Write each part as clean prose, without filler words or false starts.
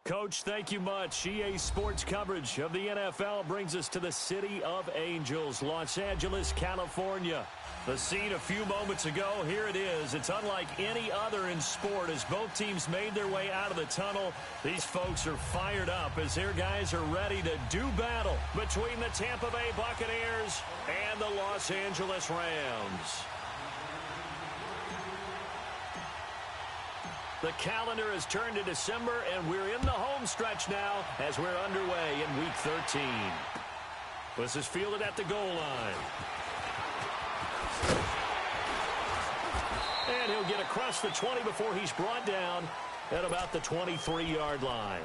Coach, thank you much. EA Sports coverage of the NFL brings us to the City of Angels, Los Angeles, California. The scene a few moments ago, here it is. It's unlike any other in sport as both teams made their way out of the tunnel. These folks are fired up as their guys are ready to do battle between the Tampa Bay Buccaneers and the Los Angeles Rams. The calendar has turned to December, and we're in the home stretch now as we're underway in Week 13. This is fielded at the goal line. And he'll get across the 20 before he's brought down at about the 23-yard line.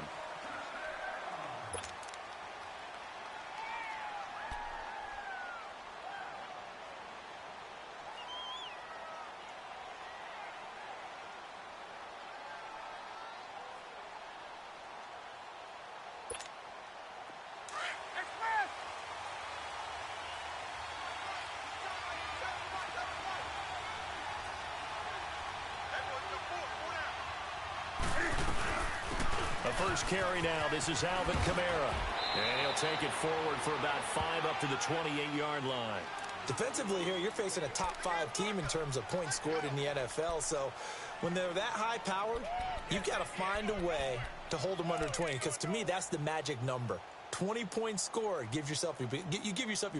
First carry now. This is Alvin Kamara. And he'll take it forward for about 5 up to the 28-yard line. Defensively here, you're facing a top-5 team in terms of points scored in the NFL. So when they're that high-powered, you've got to find a way to hold them under 20. Because to me, that's the magic number. 20 points scored, you give yourself your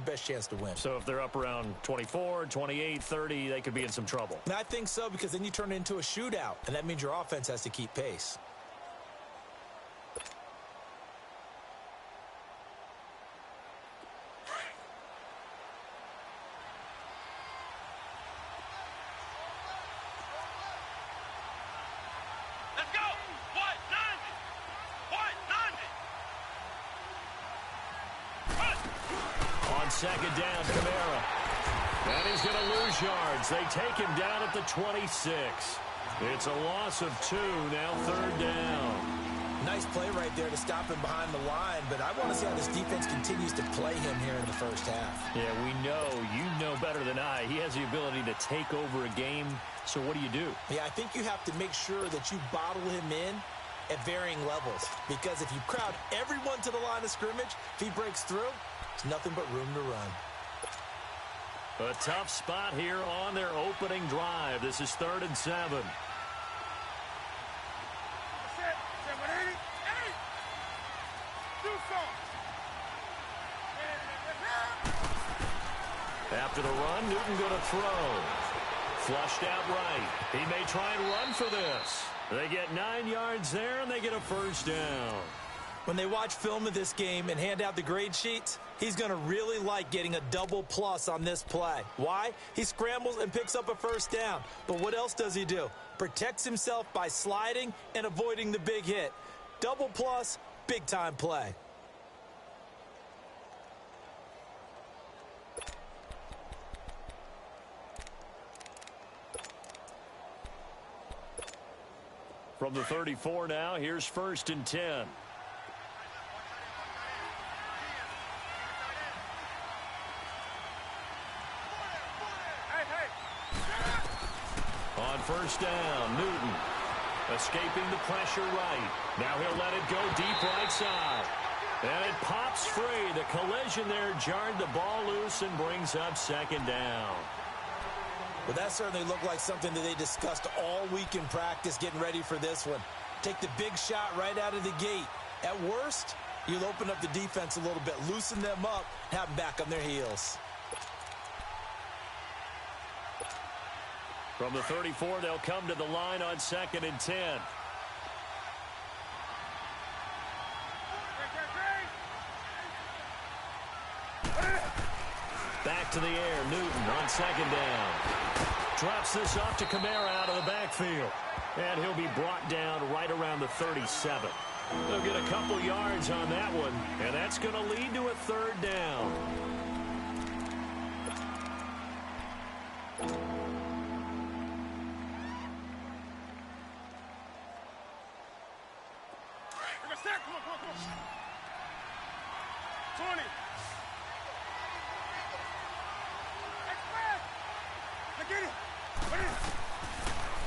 best chance to win. So if they're up around 24, 28, 30, they could be in some trouble. And I think so, because then you turn it into a shootout. And that means your offense has to keep pace. Second down, Kamara. And he's going to lose yards. They take him down at the 26. It's a loss of 2, now 3rd down. Nice play right there to stop him behind the line, but I want to see how this defense continues to play him here in the first half. Yeah, we know. You know better than I. He has the ability to take over a game, so what do? Yeah, I think you have to make sure that you bottle him in at varying levels, because if you crowd everyone to the line of scrimmage, if he breaks through, it's nothing but room to run. A tough spot here on their opening drive. This is 3rd and 7. After the run, Newton going to throw. Flushed out right. He may try and run for this. They get 9 yards there, and they get a first down. When they watch film of this game and hand out the grade sheets, he's going to really like getting a double plus on this play. Why? He scrambles and picks up a first down. But what else does he do? Protects himself by sliding and avoiding the big hit. Double plus, big-time play. From the 34 now, here's 1st and 10. On 1st down, Newton escaping the pressure right. Now he'll let it go deep right side. And it pops free. The collision there jarred the ball loose and brings up 2nd down. Well, that certainly looked like something that they discussed all week in practice getting ready for this one. Take the big shot right out of the gate. At worst, you'll open up the defense a little bit, loosen them up, have them back on their heels. From the 34, they'll come to the line on 2nd and 10. Back to the air, Newton on 2nd down. Drops this off to Kamara out of the backfield. And he'll be brought down right around the 37. They'll get a couple yards on that one, and that's going to lead to a 3rd down.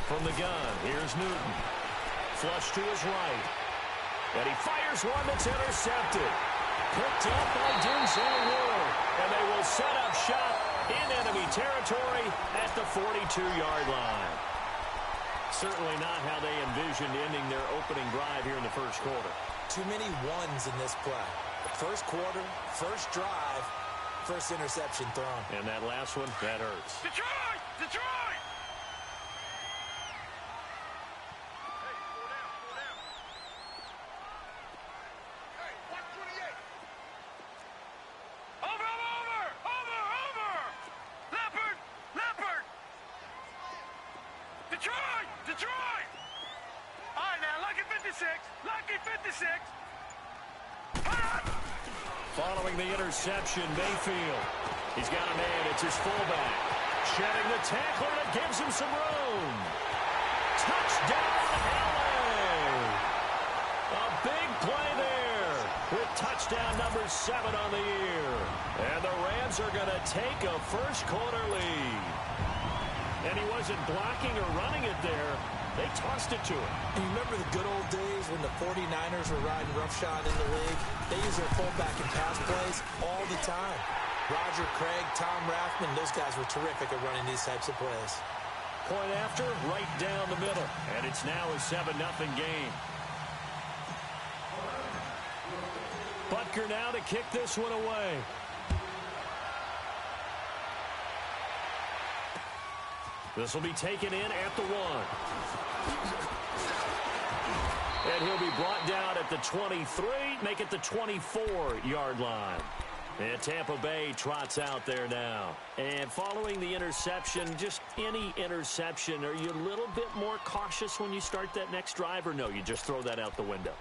From the gun, here's Newton. Flush to his right. And he fires one that's intercepted. Picked up by Denzel Ward. And they will set up shop in enemy territory at the 42-yard line. Certainly not how they envisioned ending their opening drive here in the first quarter. Too many ones in this play. First quarter, first drive, first interception thrown. And that last one, that hurts. Detroit! Detroit! Hey, 128. Over! Leopard! Detroit! Detroit! All right, now, lucky 56. Lucky 56. Following the interception, Mayfield. He's got a man. It's his fullback. Shedding the tackler that gives him some room. Touchdown, LA! A big play there with touchdown number 7 on the year. And the Rams are going to take a first quarter lead. And he wasn't blocking or running it there. They tossed it to him. And you remember the good old days when the 49ers were riding roughshod in the league? They use their fullback in pass plays all the time. Roger Craig, Tom Rathman, those guys were terrific at running these types of plays. Point after, right down the middle. And it's now a 7-0 game. Butker now to kick this one away. This will be taken in at the 1. And he'll be brought down at the 23, make it the 24-yard line. And Tampa Bay trots out there now. And following the interception, just any interception, are you a little bit more cautious when you start that next drive, or no, you just throw that out the window?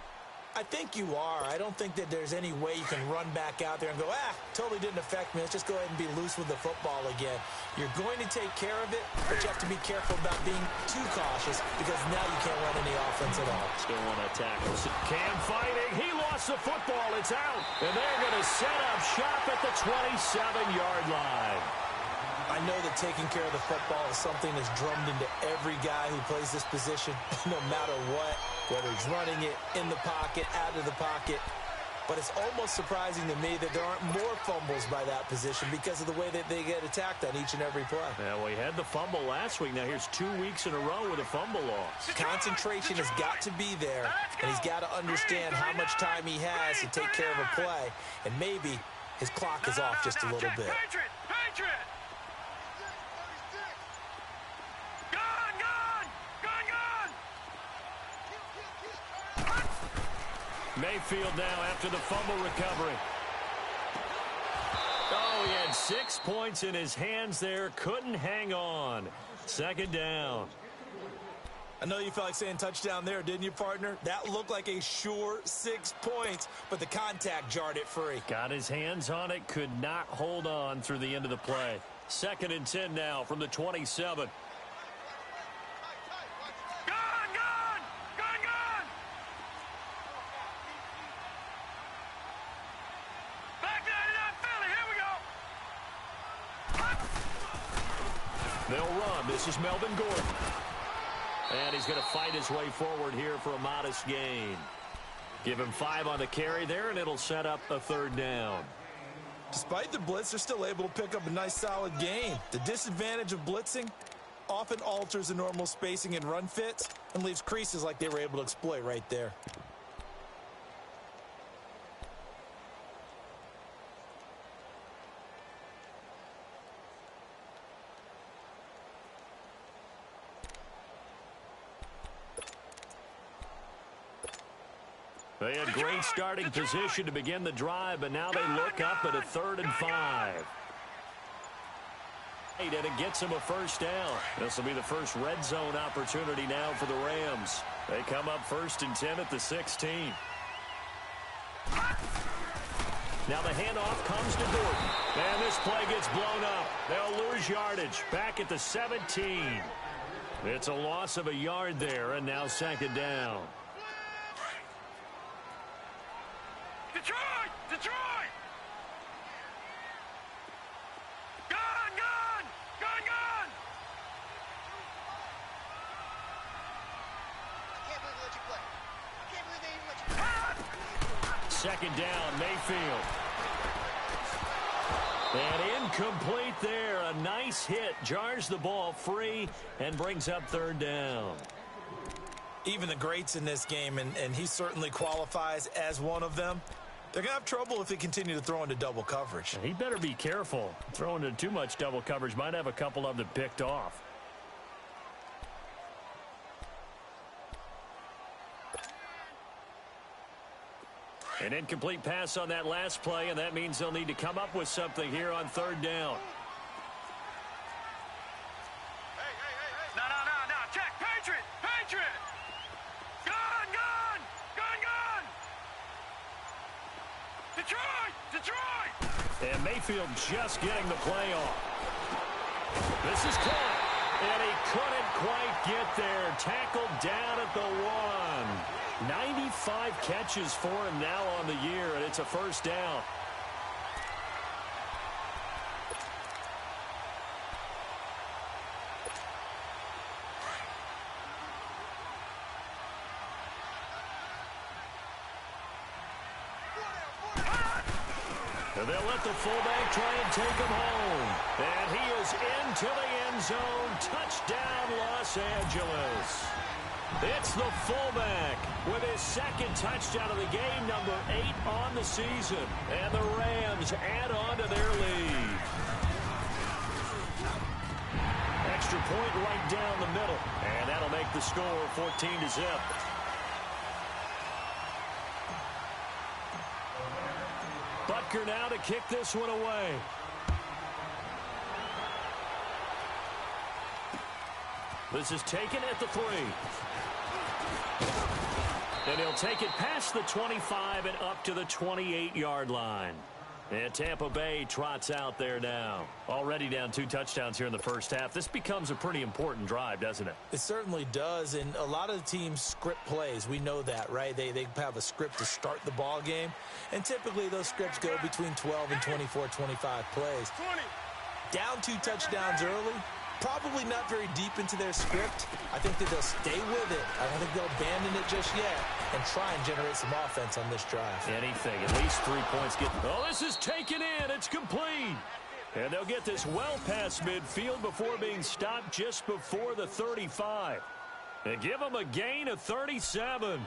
I think you are. I don't think that there's any way you can run back out there and go, totally didn't affect me. Let's just go ahead and be loose with the football again. You're going to take care of it, but you have to be careful about being too cautious because now you can't run any offense at all. Still want to tackle. Cam fighting. He lost the football. It's out. And they're going to set up shop at the 27-yard line. I know that taking care of the football is something that's drummed into every guy who plays this position, no matter what, whether he's running it, in the pocket, out of the pocket. But it's almost surprising to me that there aren't more fumbles by that position because of the way that they get attacked on each and every play. Yeah, we had the fumble last week. Now here's 2 weeks in a row with a fumble loss. Concentration has got to be there, and he's got to understand how much time he has to take care of a play. And maybe his clock is off just a little bit. Patriot! Mayfield now after the fumble recovery. Oh, he had 6 points in his hands there. Couldn't hang on. Second down. I know you felt like saying touchdown there, didn't you, partner? That looked like a sure 6 points, but the contact jarred it free. Got his hands on it, could not hold on through the end of the play. 2nd and 10 now from the 27. They'll run. This is Melvin Gordon. And he's going to fight his way forward here for a modest gain. Give him 5 on the carry there, and it'll set up a 3rd down. Despite the blitz, they're still able to pick up a nice, solid gain. The disadvantage of blitzing often alters the normal spacing and run fits and leaves creases like they were able to exploit right there. They had great starting position to begin the drive, but now they look up at a 3rd and 5. And it gets them a 1st down. This will be the first red zone opportunity now for the Rams. They come up 1st and 10 at the 16. Now the handoff comes to Gordon. And this play gets blown up. They'll lose yardage back at the 17. It's a loss of a yard there, and now 2nd down. Detroit! Detroit! Gun! I can't believe they let you play. I can't believe they even let you play. second down. Mayfield. And incomplete there. A nice hit. Jars the ball free and brings up third down. Even the greats in this game, and he certainly qualifies as one of them, they're going to have trouble if they continue to throw into double coverage. He better be careful. Throwing into too much double coverage might have a couple of them picked off. An incomplete pass on that last play, and that means they'll need to come up with something here on third down. No. Check. Patriot. Gun. Detroit. And Mayfield just getting the play off. This is caught. And he couldn't quite get there. Tackled down at the 1. 95 catches for him now on the year, and it's a first down. And they'll let the fullback try and take him home. And he is into the end zone. Touchdown, Los Angeles. It's the fullback with his second touchdown of the game, number 8 on the season. And the Rams add on to their lead. Extra point right down the middle. And that'll make the score 14-0. Butker now to kick this one away. This is taken at the 3. And he'll take it past the 25 and up to the 28-yard line. And Tampa Bay trots out there now. Already down 2 touchdowns here in the first half. This becomes a pretty important drive, doesn't it? It certainly does, and a lot of the teams script plays. We know that, right? They have a script to start the ball game, and typically those scripts go between 12 and 24, 25 plays. Down 2 touchdowns early, probably not very deep into their script. I think that they'll stay with it. I don't think they'll abandon it just yet and try and generate some offense on this drive. Anything, at least 3 points. Oh, this is taken in. It's complete. And they'll get this well past midfield before being stopped just before the 35. And give them a gain of 37.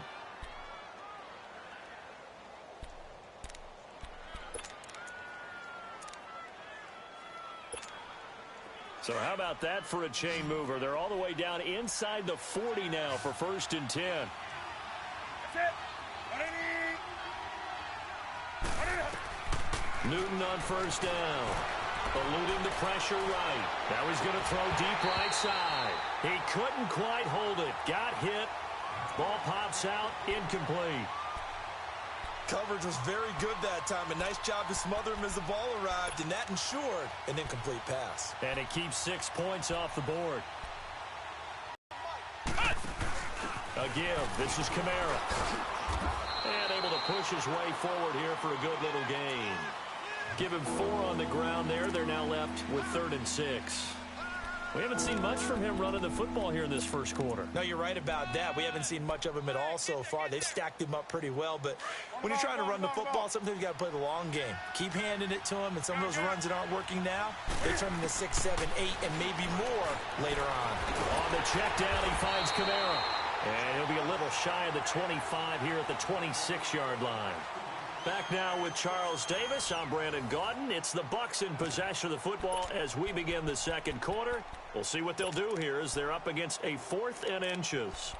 So how about that for a chain mover? They're all the way down inside the 40 now for 1st and 10. That's it. Newton on 1st down. Eluding the pressure right. Now he's going to throw deep right side. He couldn't quite hold it. Got hit. Ball pops out. Incomplete. Coverage was very good that time. A nice job to smother him as the ball arrived, and that ensured an incomplete pass. And it keeps 6 points off the board. A give. This is Kamara. And able to push his way forward here for a good little gain. Give him 4 on the ground there. They're now left with 3rd and 6. We haven't seen much from him running the football here in this first quarter. No, you're right about that. We haven't seen much of him at all so far. They've stacked him up pretty well, but when you're trying to run the football, sometimes you got to play the long game. Keep handing it to him, and some of those runs that aren't working now, they turn into 6, 7, 8, and maybe more later on. On the check down, he finds Kamara. And he'll be a little shy of the 25 here at the 26-yard line. Back now with Charles Davis. I'm Brandon Gaudin. It's the Bucs in possession of the football as we begin the second quarter. We'll see what they'll do here as they're up against a 4th and inches.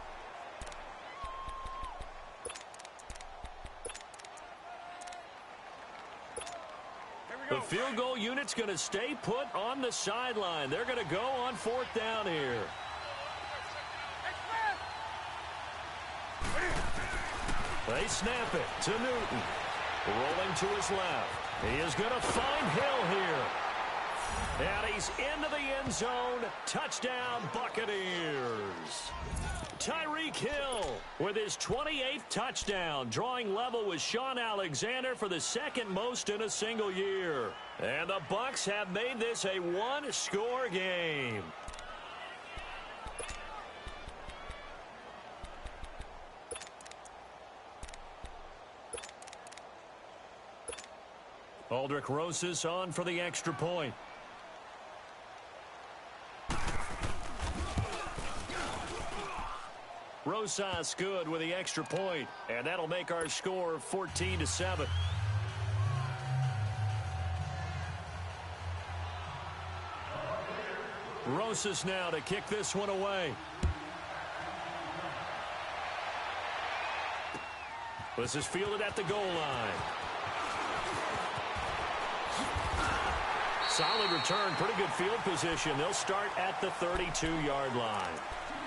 The field goal unit's going to stay put on the sideline. They're going to go on 4th down here. They snap it to Newton. Rolling to his left. He is going to find Hill here. And he's into the end zone. Touchdown, Buccaneers. Tyreek Hill with his 28th touchdown, drawing level with Sean Alexander for the second most in a single year. And the Bucs have made this a 1-score game. Aldrich Rosas on for the extra point. Rosas good with the extra point, and that'll make our score 14-7. Rosas now to kick this one away. This is fielded at the goal line. Solid return, pretty good field position. They'll start at the 32-yard line.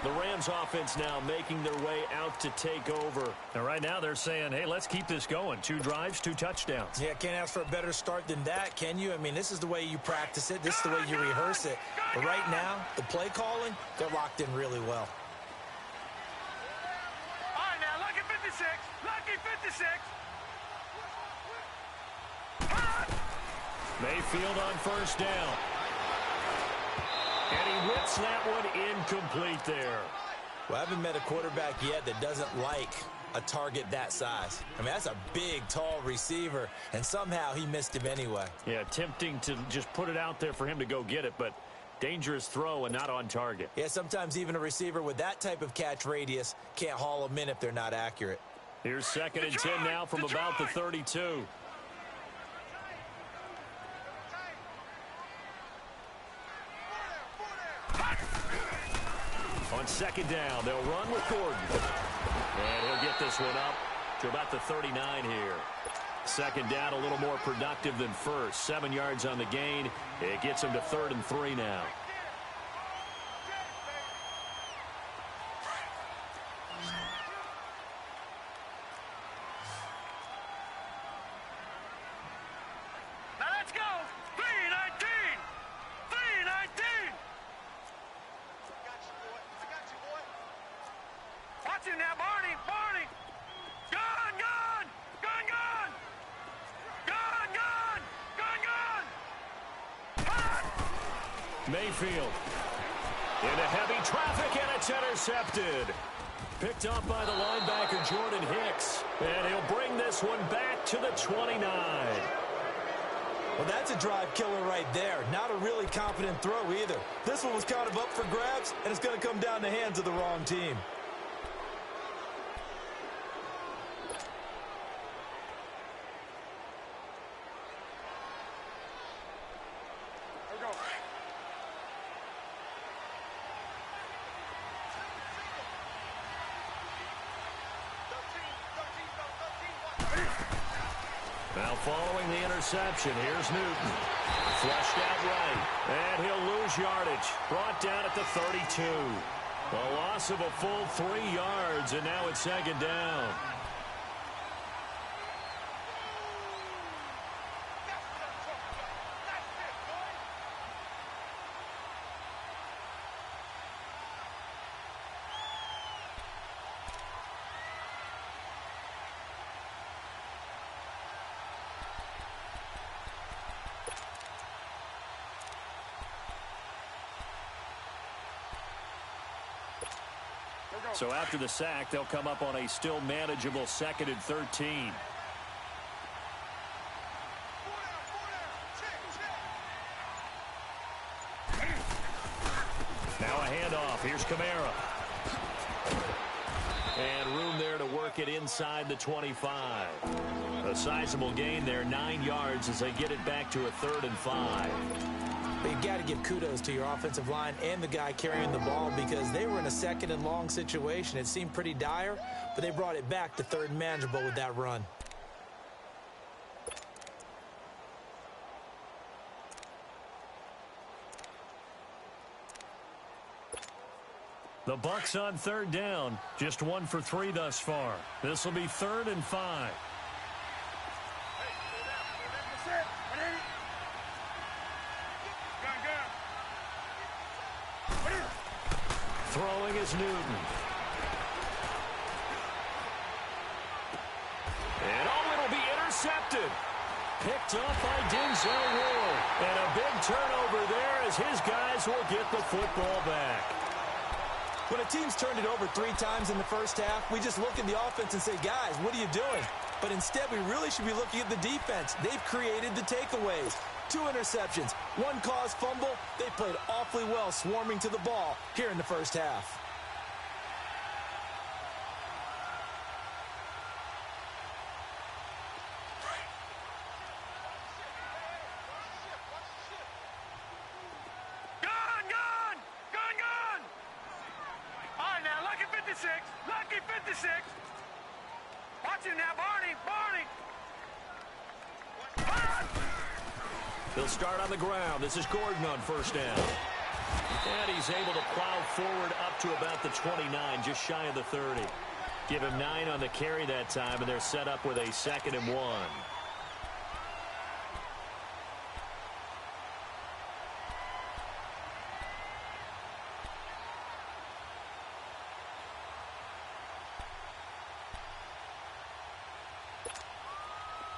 The Rams offense now making their way out to take over. And right now they're saying, hey, let's keep this going. 2 drives, 2 touchdowns. Yeah, can't ask for a better start than that, can you? I mean, this is the way you practice it. This is the way you rehearse it. But right now, the play calling, they're locked in really well. All right, now, lucky 56. Lucky 56. Mayfield on first down. And he whips that one incomplete there. Well, I haven't met a quarterback yet that doesn't like a target that size. I mean, that's a big, tall receiver, and somehow he missed him anyway. Yeah, tempting to just put it out there for him to go get it, but dangerous throw and not on target. Yeah, sometimes even a receiver with that type of catch radius can't haul them in if they're not accurate. Here's 2nd and 10 now from about the 32. On 2nd down, they'll run with Gordon. And he'll get this one up to about the 39 here. 2nd down, a little more productive than first. 7 yards on the gain. It gets him to 3rd and 3 now. Now let's go. 319. 319. Watch him now, Barney. Barney. Gun, gun. Gun, gun. Gun, gun. Gun, gun. Gun. Mayfield into heavy traffic, and it's intercepted. Picked up by the linebacker, Jordan Hicks. And he'll bring this one back to the 29. Well, that's a drive killer right there. Not a really confident throw either. This one was kind of up for grabs, and it's going to come down the hands of the wrong team. Now following the interception, here's Newton. Flushed out right, and he'll lose yardage. Brought down at the 32. A loss of a full 3 yards, and now it's 2nd down. So after the sack, they'll come up on a still manageable 2nd and 13. Now a handoff. Here's Kamara. And room there to work it inside the 25. A sizable gain there, 9 yards as they get it back to a 3rd and 5. But you've got to give kudos to your offensive line and the guy carrying the ball because they were in a 2nd and long situation. It seemed pretty dire, but they brought it back to 3rd and manageable with that run. The Bucs on 3rd down. Just 1 for 3 thus far. This will be 3rd and 5. Throwing is Newton. And it'll be intercepted. Picked up by Denzel Ward. And a big turnover there as his guys will get the football back. When a team's turned it over 3 times in the first half, we just look at the offense and say, guys, what are you doing? But instead, we really should be looking at the defense. They've created the takeaways. 2 interceptions, 1 caused fumble. They played awfully well swarming to the ball here in the first half. Lucky 56. Watch him now, Barney. They'll start on the ground. This is Gordon on first down. And he's able to plow forward up to about the 29, just shy of the 30. Give him 9 on the carry that time, and they're set up with a 2nd and 1.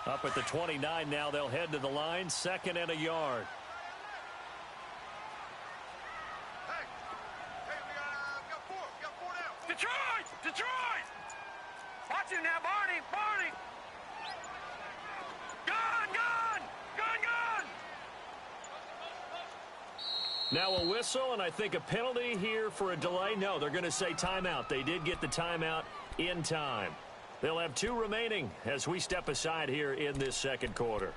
Up at the 29 now, they'll head to the line, 2nd and a yard. Hey, we got 4 now. Detroit! Watch him now, Barney. Gun! Now a whistle, and I think a penalty here for a delay. No, they're going to say timeout. They did get the timeout in time. They'll have 2 remaining as we step aside here in this second quarter.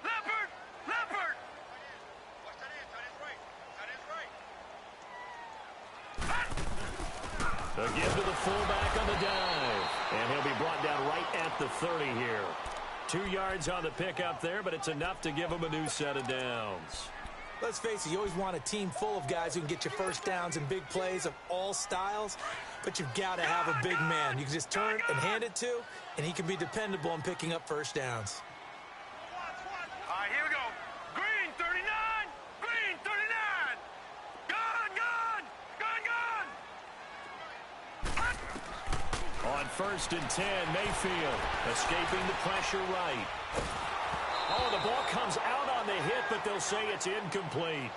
Leopard! Watch that end right. Again to the fullback on the dive. And he'll be brought down right at the 30 here. 2 yards on the pickup there, but it's enough to give him a new set of downs. Let's face it, you always want a team full of guys who can get you first downs and big plays of all styles, but you've got to have a big man you can just turn and hand it to, and he can be dependable in picking up first downs. All right, here we go. Green 39! Gun! On 1st and 10, Mayfield escaping the pressure right. Oh, the ball comes out on the hit, but they'll say it's incomplete.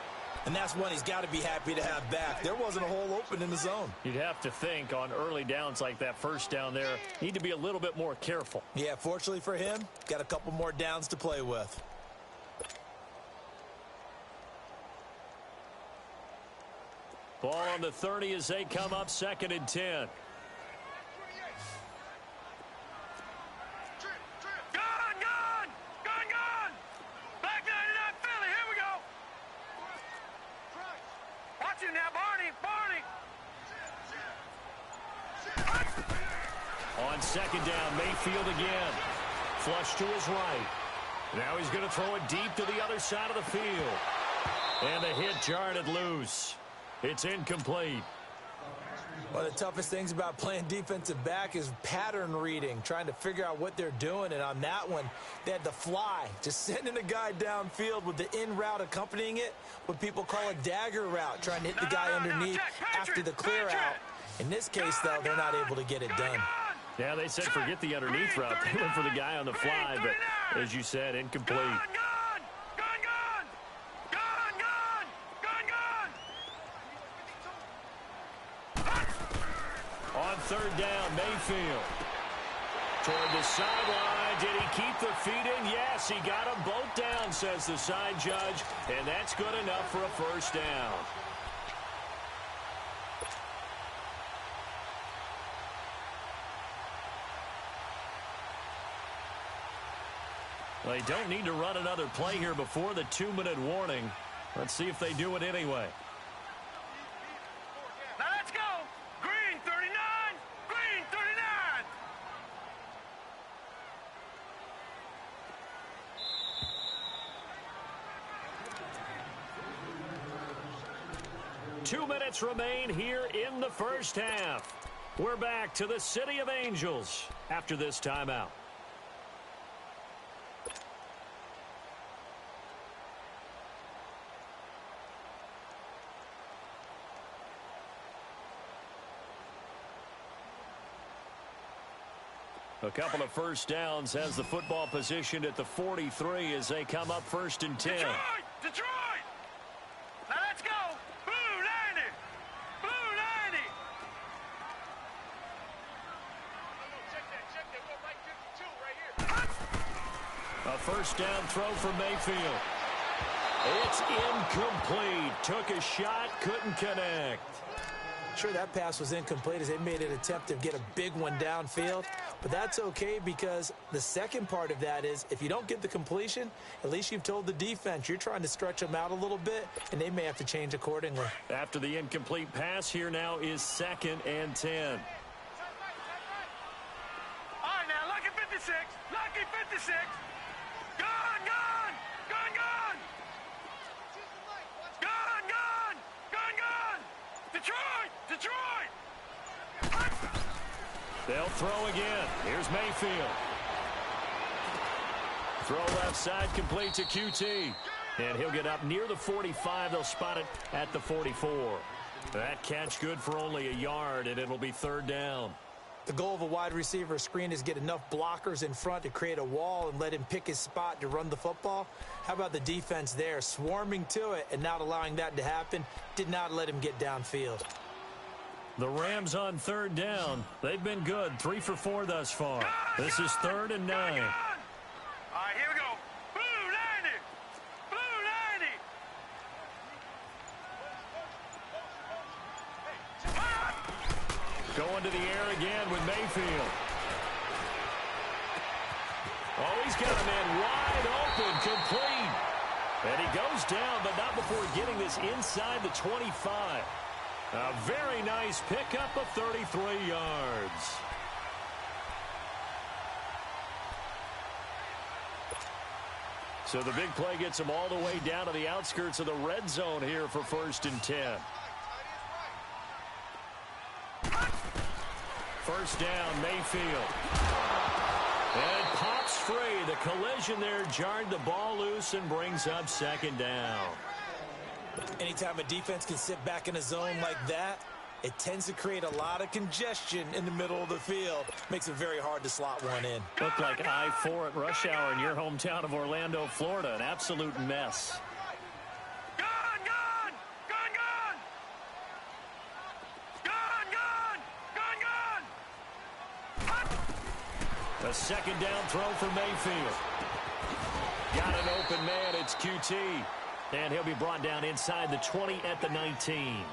And that's one he's got to be happy to have back. There wasn't a hole open in the zone. You'd have to think on early downs like that, first down there, need to be a little bit more careful. Yeah, fortunately for him, got a couple more downs to play with. Ball on the 30 as they come up, 2nd and 10. Gun! Back 99 Philly, here we go. Watch him now, Barney. On 2nd down, Mayfield again. Flush to his right. Now he's going to throw it deep to the other side of the field. And the hit jarred it loose. It's incomplete. One of the toughest things about playing defensive back is pattern reading, trying to figure out what they're doing. And on that one, they had the fly, just sending a guy downfield with the in route accompanying it, what people call a dagger route, trying to hit the guy underneath after the clear out. In this case, though, they're not able to get it done. Yeah, they said forget the underneath route. They went for the guy on the fly, but as you said, incomplete. On 3rd down, Mayfield. Toward the sideline. Did he keep the feet in? Yes, he got them both down, says the side judge. And that's good enough for a first down. They don't need to run another play here before the 2-minute warning. Let's see if they do it anyway. Now let's go. Green 39. Green 39. 2 minutes remain here in the first half. We're back to the City of Angels after this timeout. A couple of first downs has the football positioned at the 43 as they come up 1st and 10. Detroit! Detroit! Now let's go! Blue 90! Blue 90! Check that. We're right 52 right here. A first down throw for Mayfield. It's incomplete. Took a shot, couldn't connect. Sure, that pass was incomplete as they made an attempt to get a big one downfield. But that's okay because the second part of that is if you don't get the completion, at least you've told the defense you're trying to stretch them out a little bit, and they may have to change accordingly. After the incomplete pass, here now is 2nd and 10. All right, now, lucky 56. Lucky 56. Gone! Detroit! They'll throw again. Here's Mayfield. Throw left side, complete to QT. And he'll get up near the 45. They'll spot it at the 44. That catch good for only a yard, and it'll be 3rd down. The goal of a wide receiver screen is get enough blockers in front to create a wall and let him pick his spot to run the football. How about the defense there, swarming to it and not allowing that to happen? Did not let him get downfield. The Rams on 3rd down. They've been good, 3 for 4 thus far. This is 3rd and 9. All right, here we go. Blue 90. Blue 90. Going to the air again with Mayfield. Oh, he's got a man wide open, complete. And he goes down, but not before getting this inside the 25. A very nice pickup of 33 yards. So the big play gets him all the way down to the outskirts of the red zone here for 1st and 10. First down, Mayfield. And it pops free. The collision there jarred the ball loose and brings up 2nd down. Anytime a defense can sit back in a zone like that, it tends to create a lot of congestion in the middle of the field. Makes it very hard to slot one in. Looked like I-4 at rush hour in your hometown of Orlando, Florida. An absolute mess. Gone! A 2nd down throw for Mayfield. Got an open man. It's QT. And he'll be brought down inside the 20 at the 19.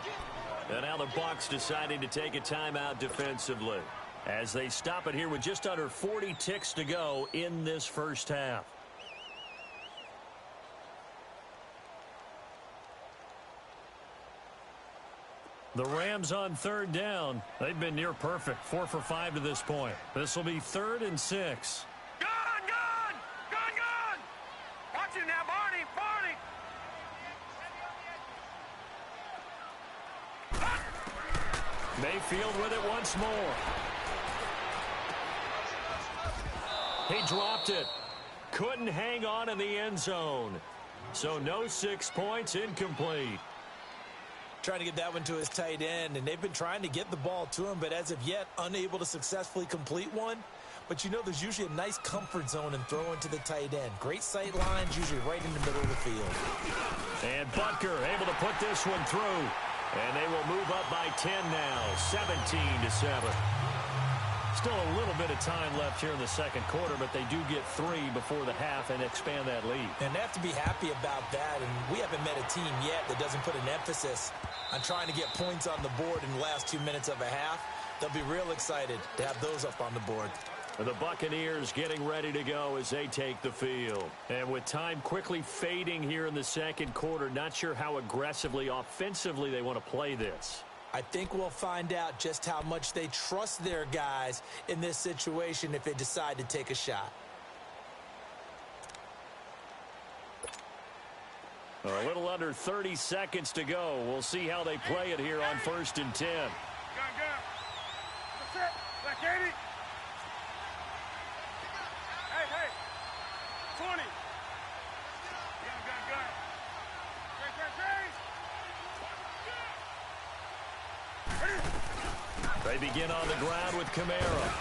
And now the Bucs deciding to take a timeout defensively as they stop it here with just under 40 ticks to go in this first half. The Rams on 3rd down. They've been near perfect, 4 for 5 to this point. This will be 3rd and 6. Gone! Watch him now, Barney! Mayfield with it once more. He dropped it. Couldn't hang on in the end zone. So no 6 points, incomplete. Trying to get that one to his tight end, and they've been trying to get the ball to him, but as of yet, unable to successfully complete one. But you know there's usually a nice comfort zone in throwing to the tight end. Great sight lines, usually right in the middle of the field. And Butker able to put this one through. And they will move up by 10 now, 17-7. Still a little bit of time left here in the second quarter, but they do get 3 before the half and expand that lead. And they have to be happy about that, and we haven't met a team yet that doesn't put an emphasis on trying to get points on the board in the last 2 minutes of a half. They'll be real excited to have those up on the board. The Buccaneers getting ready to go as they take the field. And with time quickly fading here in the second quarter, not sure how aggressively, offensively they want to play this. I think we'll find out just how much they trust their guys in this situation if they decide to take a shot. A little under 30 seconds to go. We'll see how they play it here on 1st and 10. Gun. That's it. Black 80. Hey. 20. Gun. They begin on the ground with Kamara.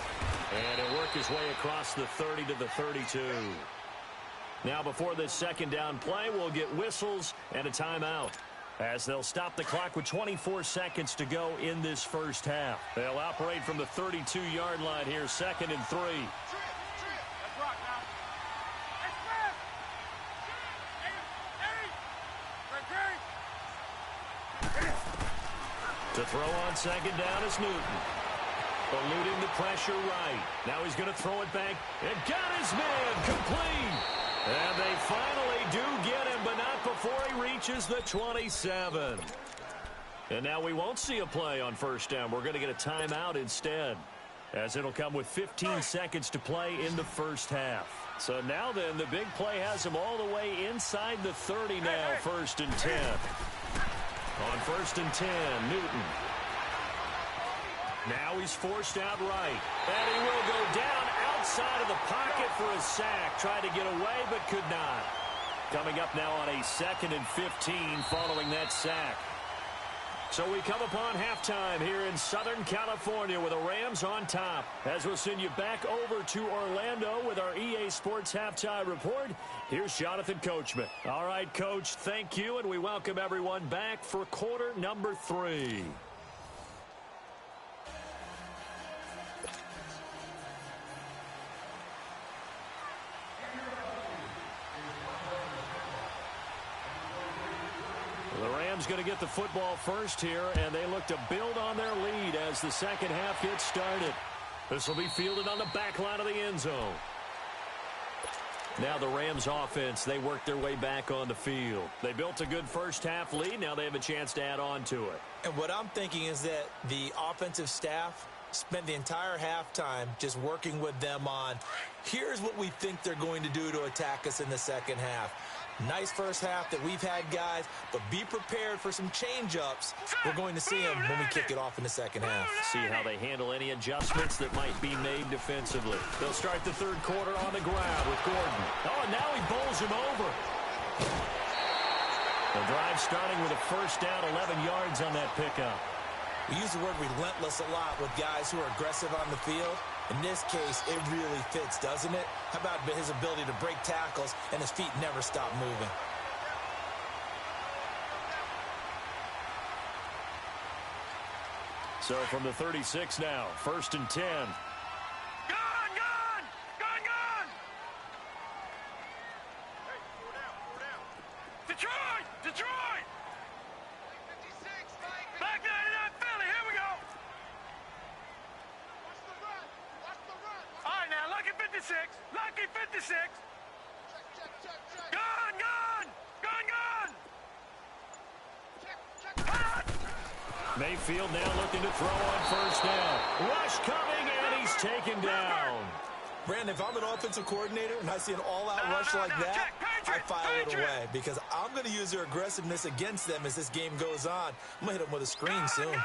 And he'll work his way across the 30 to the 32. Now before this second down play, we'll get whistles and a timeout, as they'll stop the clock with 24 seconds to go in this first half. They'll operate from the 32-yard line here, 2nd and 3. To throw on second down is Newton. Eluding the pressure right. Now he's going to throw it back. And got his man complete. And they finally do get him, but not before he reaches the 27. And now we won't see a play on first down. We're going to get a timeout instead, as it'll come with 15 seconds to play in the first half. So now then, the big play has him all the way inside the 30 now, 1st and 10. On 1st and 10, Newton. Now he's forced out right. And he will go down outside of the pocket for a sack. Tried to get away, but could not. Coming up now on a 2nd and 15 following that sack. So we come upon halftime here in Southern California with the Rams on top. As we'll send you back over to Orlando with our EA Sports Halftime Report, here's Jonathan Coachman. All right, Coach, thank you, and we welcome everyone back for quarter number 3. The Rams going to get the football first here, and they look to build on their lead as the second half gets started. This will be fielded on the back line of the end zone. Now the Rams offense, they work their way back on the field. They built a good first half lead. Now they have a chance to add on to it. And what I'm thinking is that the offensive staff spent the entire halftime just working with them on, here's what we think they're going to do to attack us in the second half. Nice first half that we've had, guys, but be prepared for some change-ups. We're going to see them when we kick it off in the second half. See how they handle any adjustments that might be made defensively. They'll start the third quarter on the ground with Gordon. Oh, and now he bowls him over. The drive starting with a first down, 11 yards on that pickup. We use the word relentless a lot with guys who are aggressive on the field. In this case, it really fits, doesn't it? How about his ability to break tackles and his feet never stop moving? So from the 36 now, 1st and 10. Gone! Detroit! Back 99 Philly, here we go! All right, now, lucky 56. Gone! Mayfield now looking to throw on first down. Rush coming, and he's taken down. Brandon, if I'm an offensive coordinator and I see an all-out rush like that, I file it away because I'm going to use their aggressiveness against them as this game goes on. I'm going to hit them with a screen soon. Gone!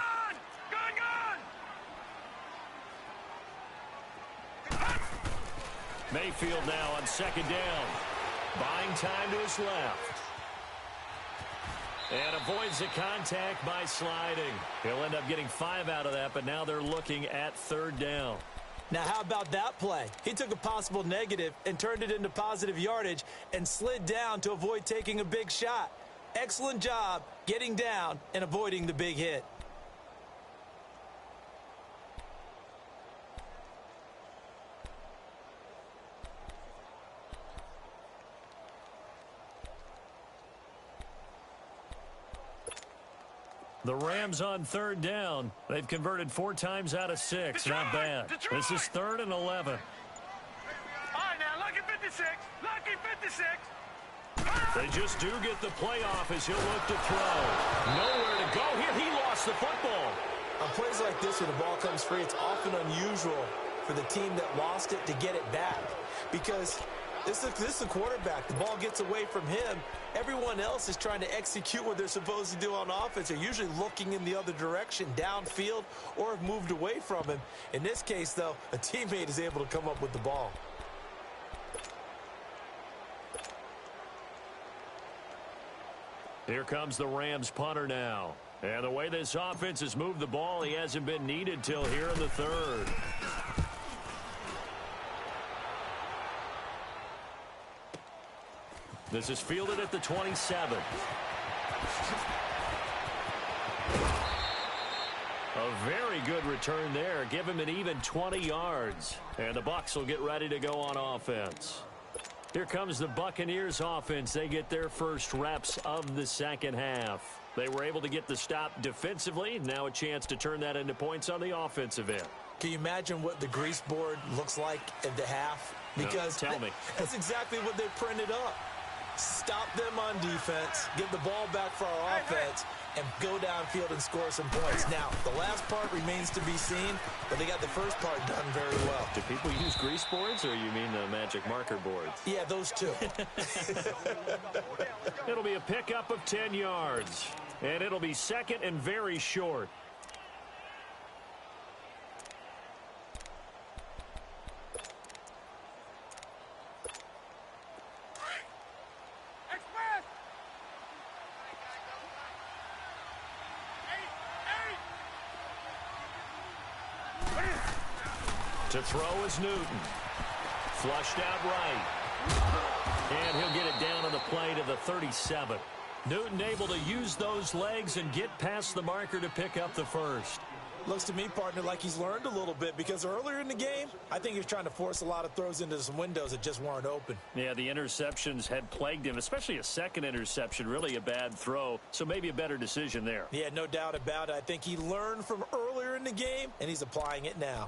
Mayfield now on second down. Buying time to his left. And avoids the contact by sliding. He'll end up getting 5 out of that, but now they're looking at third down. Now, how about that play? He took a possible negative and turned it into positive yardage and slid down to avoid taking a big shot. Excellent job getting down and avoiding the big hit. The Rams on third down. They've converted 4 times out of 6. Not bad. This is 3rd and 11. All right, now, lucky 56. They just do get the playoff as he'll look to throw. Nowhere to go here. He lost the football. On plays like this where the ball comes free, it's often unusual for the team that lost it to get it back because this is the quarterback. The ball gets away from him. Everyone else is trying to execute what they're supposed to do on offense. They're usually looking in the other direction, downfield, or have moved away from him. In this case, though, a teammate is able to come up with the ball. Here comes the Rams punter now. And the way this offense has moved the ball, he hasn't been needed till here in the third. This is fielded at the 27. A very good return there. Give him an even 20 yards. And the Bucs will get ready to go on offense. Here comes the Buccaneers offense. They get their first reps of the second half. They were able to get the stop defensively. Now a chance to turn that into points on the offensive end. Can you imagine what the grease board looks like at the half? Because no, tell me. That's exactly what they printed up. Stop them on defense, get the ball back for our offense, and go downfield and score some points. Now, the last part remains to be seen, but they got the first part done very well. Do people use grease boards, or you mean the magic marker boards? Yeah, those two. It'll be a pickup of 10 yards, and it'll be second and very short. To throw is Newton. Flushed out right. And he'll get it down on the play to the 37. Newton able to use those legs and get past the marker to pick up the first. Looks to me, partner, like he's learned a little bit, because earlier in the game, I think he was trying to force a lot of throws into some windows that just weren't open. Yeah, the interceptions had plagued him, especially a second interception, really a bad throw, so maybe a better decision there. Yeah, no doubt about it. I think he learned from earlier in the game, and he's applying it now.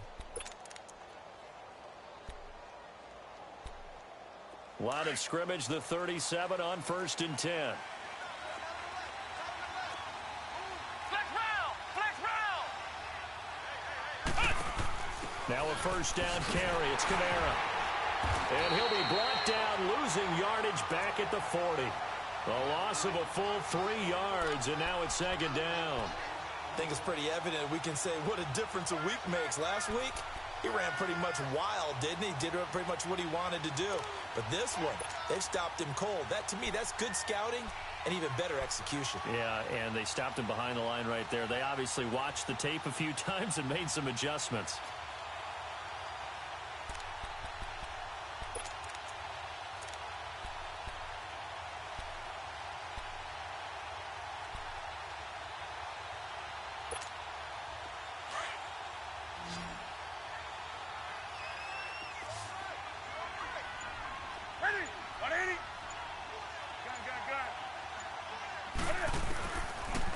Line of scrimmage, the 37 on 1st and 10. Now a first down carry. It's Kamara. And he'll be brought down, losing yardage back at the 40. A loss of a full 3 yards, and now it's second down. I think it's pretty evident. We can say what a difference a week makes. Last week, he ran pretty much wild, didn't he? Did pretty much what he wanted to do. But this one, they've stopped him cold. That, to me, that's good scouting and even better execution. Yeah, and they stopped him behind the line right there. They obviously watched the tape a few times and made some adjustments.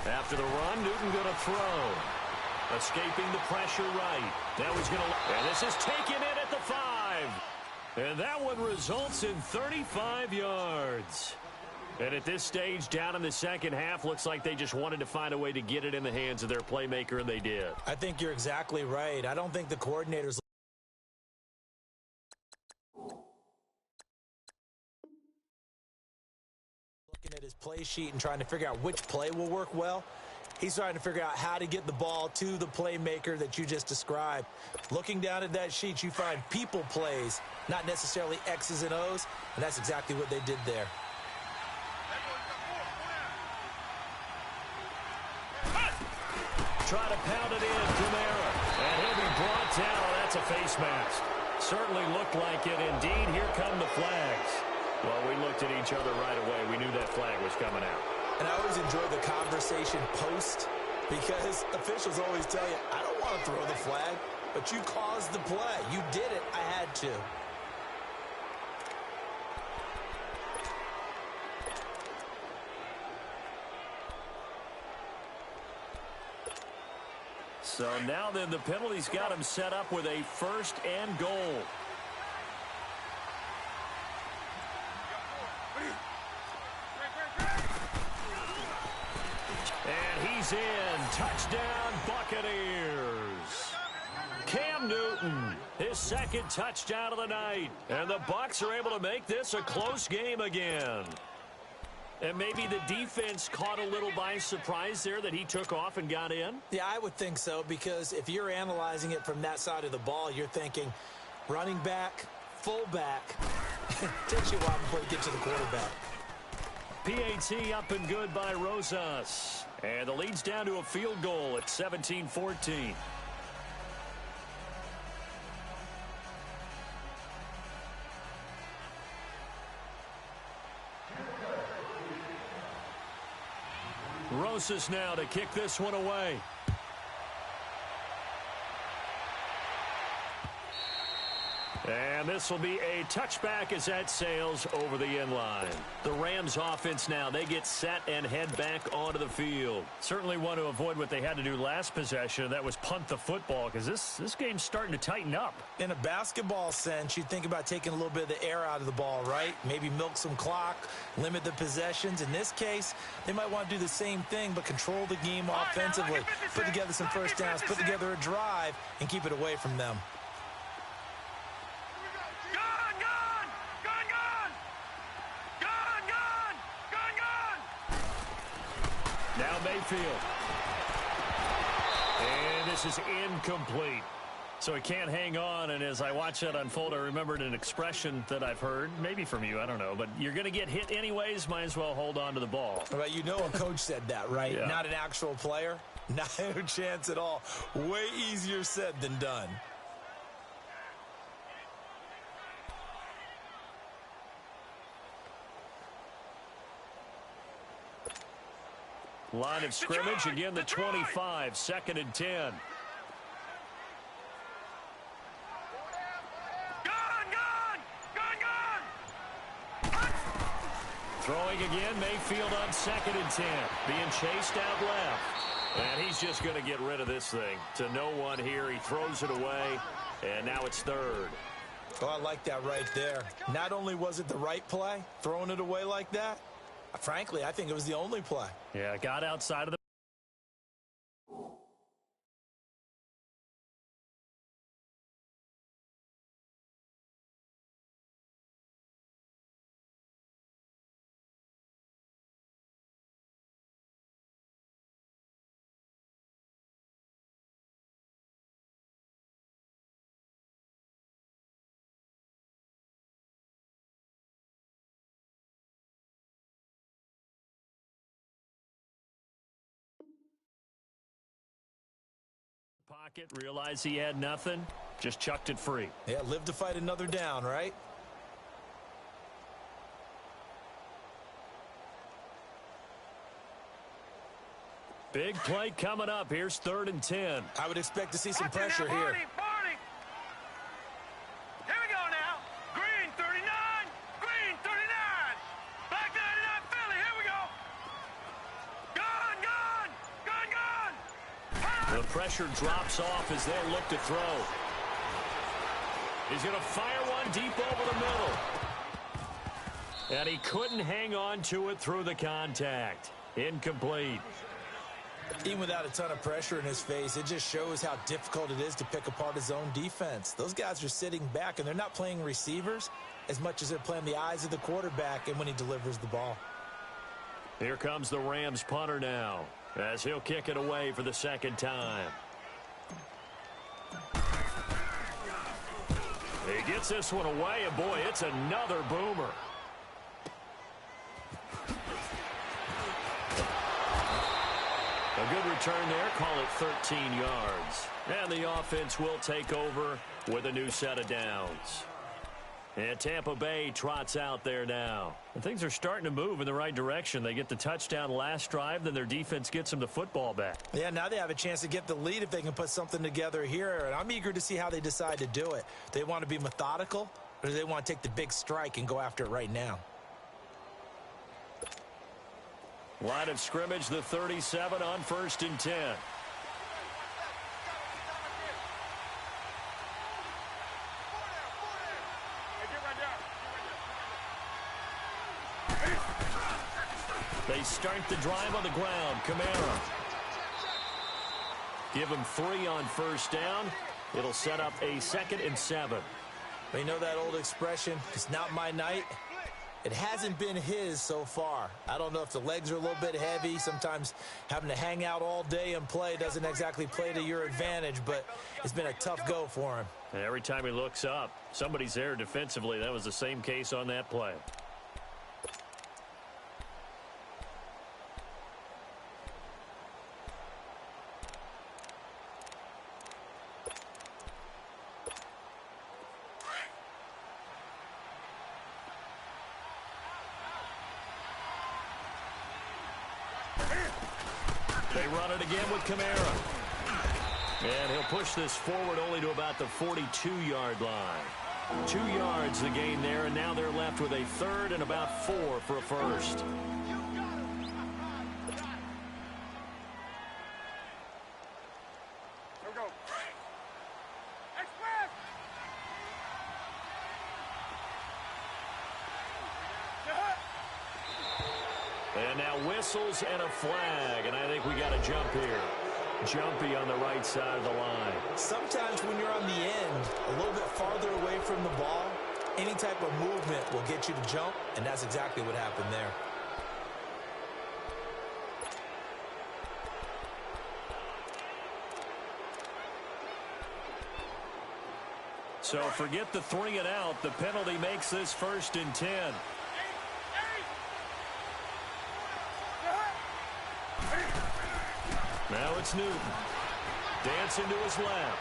After the run, Newton going to throw. Escaping the pressure right. Now he's going to... And this is taken in at the 5. And that one results in 35 yards. And at this stage, down in the second half, looks like they just wanted to find a way to get it in the hands of their playmaker, and they did. I think you're exactly right. I don't think the coordinators... looking at his play sheet and trying to figure out which play will work well. He's trying to figure out how to get the ball to the playmaker that you just described. Looking down at that sheet, you find people plays, not necessarily X's and O's, and that's exactly what they did there. Try to pound it in, Kamara. And he'll be brought down. That's a face mask. Certainly looked like it. Indeed, here come the flags. Well, we looked at each other right away. We knew that flag was coming out. And I always enjoy the conversation post, because officials always tell you, I don't want to throw the flag, but you caused the play. You did it. I had to. So now then, the penalty's got him set up with a 1st and goal. And he's in. Touchdown, Buccaneers. Cam Newton, his 2nd touchdown of the night. And the Bucs are able to make this a close game again. And maybe the defense caught a little by surprise there that he took off and got in? Yeah, I would think so, because if you're analyzing it from that side of the ball, you're thinking running back, fullback. Takes you a while before you get to the quarterback. PAT up and good by Rosas. And the lead's down to a field goal at 17-14. Rosas now to kick this one away. And this will be a touchback as that sails over the end line. The Rams offense now, they get set and head back onto the field. Certainly want to avoid what they had to do last possession. That was punt the football, because this game's starting to tighten up. In a basketball sense, you think about taking a little bit of the air out of the ball, right? Maybe milk some clock, limit the possessions. In this case, they might want to do the same thing, but control the game offensively. Put together some first downs, put together a drive, and keep it away from them. Now Mayfield. And this is incomplete. So he can't hang on, and as I watch that unfold, I remembered an expression that I've heard, maybe from you, I don't know, but you're going to get hit anyways, might as well hold on to the ball. Well, you know a coach said that, right? Yeah. Not an actual player. Not a chance at all. Way easier said than done. Line of scrimmage, again the 25, 2nd and 10. Throwing again, Mayfield on 2nd and 10. Being chased out left. And he's just going to get rid of this thing. To no one here, he throws it away, and now it's 3rd. Oh, I like that right there. Not only was it the right play, throwing it away like that, frankly, I think it was the only play. Yeah, got outside of the... pocket, realized he had nothing, just chucked it free. Yeah, live to fight another down, right? Big play coming up. Here's 3rd and 10. I would expect to see some pressure here. Here we go now. Green 39. Green 39. Black 99 Philly. Here we go. Gone. The pressure drops off as they look to throw. He's going to fire one deep over the middle. And he couldn't hang on to it through the contact. Incomplete. Even without a ton of pressure in his face, it just shows how difficult it is to pick apart his own defense. Those guys are sitting back, and they're not playing receivers as much as they're playing the eyes of the quarterback and when he delivers the ball. Here comes the Rams punter now, as he'll kick it away for the 2nd time. He gets this one away, and boy, it's another boomer. A good return there, call it 13 yards. And the offense will take over with a new set of downs. And Tampa Bay trots out there now. And things are starting to move in the right direction. They get the touchdown last drive, then their defense gets them the football back. Yeah, now they have a chance to get the lead if they can put something together here. And I'm eager to see how they decide to do it. They want to be methodical, or do they want to take the big strike and go after it right now? Line of scrimmage, the 37 on 1st and 10. They start the drive on the ground. Kamara. Give him 3 on 1st down. It'll set up a 2nd and 7. But you know that old expression, it's not my night. It hasn't been his so far. I don't know if the legs are a little bit heavy. Sometimes having to hang out all day and play doesn't exactly play to your advantage, but it's been a tough go for him. Every time he looks up, somebody's there defensively. That was the same case on that play. They run it again with Kamara. And he'll push this forward only to about the 42-yard line. 2 yards the gain there, and now they're left with a third and about 4 for a first. And now whistles and a flag, and I think we got a jump here. Jumpy on the right side of the line. Sometimes when you're on the end, a little bit farther away from the ball, any type of movement will get you to jump, and that's exactly what happened there. So forget the 3 and out. The penalty makes this 1st and 10. Now it's Newton. Dancing to his left.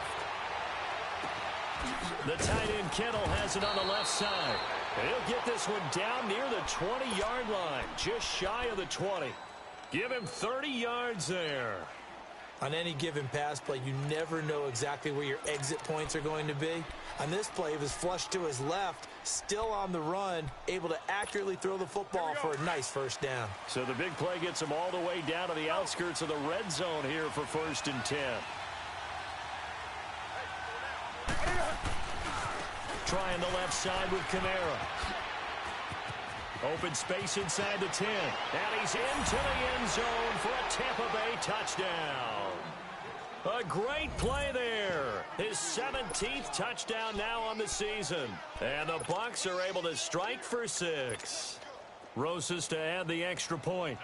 The tight end Kittle has it on the left side. And he'll get this one down near the 20-yard line. Just shy of the 20. Give him 30 yards there. On any given pass play, you never know exactly where your exit points are going to be. On this play, he was flushed to his left, still on the run, able to accurately throw the football for a nice first down. So the big play gets him all the way down to the outskirts of the red zone here for 1st and 10. Trying the left side with Kamara. Open space inside the 10. And he's into the end zone for a Tampa Bay touchdown. A great play there. His 17th touchdown now on the season. And the Bucs are able to strike for 6. Rosas to add the extra point.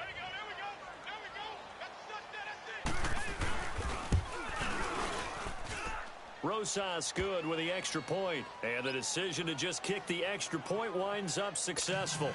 Rosas good with the extra point. And the decision to just kick the extra point winds up successful.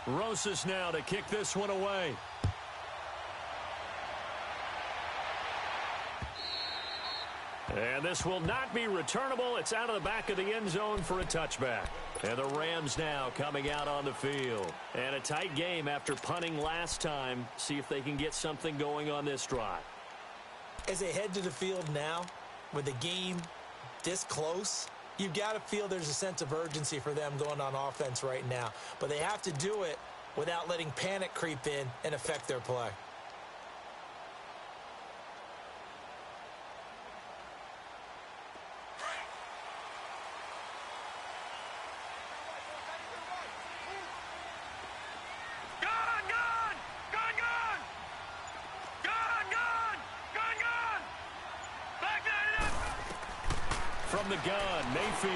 Rosas now to kick this one away. And this will not be returnable. It's out of the back of the end zone for a touchback. And the Rams now coming out on the field. And a tight game after punting last time. See if they can get something going on this drive. As they head to the field now, with the game this close, you've got to feel there's a sense of urgency for them going on offense right now. But they have to do it without letting panic creep in and affect their play. From the gun, Mayfield.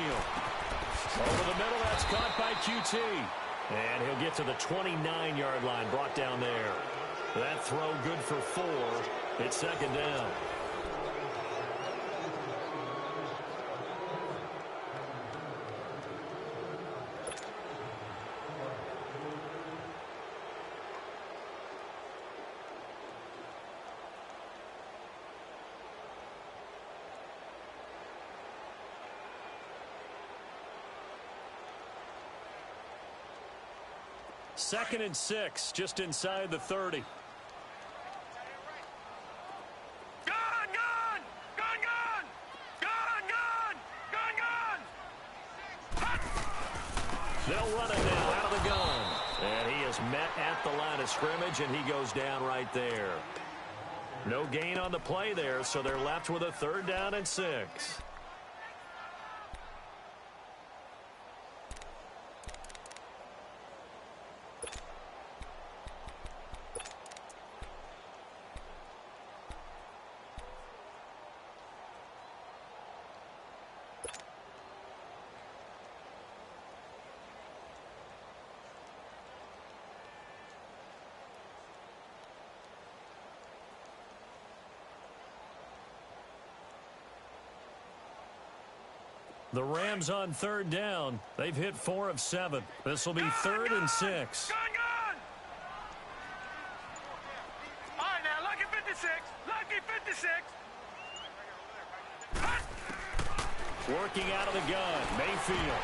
Over the middle, that's caught by QT. And he'll get to the 29-yard line, brought down there. That throw good for 4. It's 2nd down. Second and 6, just inside the 30. They'll run it now out of the gun. And he is met at the line of scrimmage, and he goes down right there. No gain on the play there, so they're left with a 3rd down and 6. The Rams on third down. They've hit 4 of 7. This will be 3rd and 6. Gun! All right, now, lucky 56. Lucky 56. Working out of the gun, Mayfield.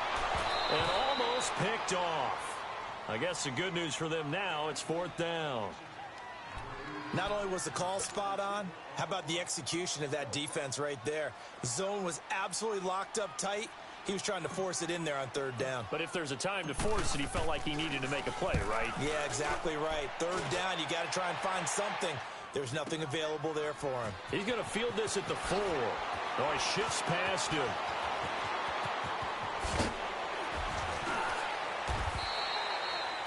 And almost picked off. I guess the good news for them now, it's 4th down. Not only was the call spot on, how about the execution of that defense right there? The zone was absolutely locked up tight. He was trying to force it in there on 3rd down. But if there's a time to force it, he felt like he needed to make a play, right? Yeah, exactly right. 3rd down, you got to try and find something. There's nothing available there for him. He's going to field this at the 4. Oh, he shifts past him.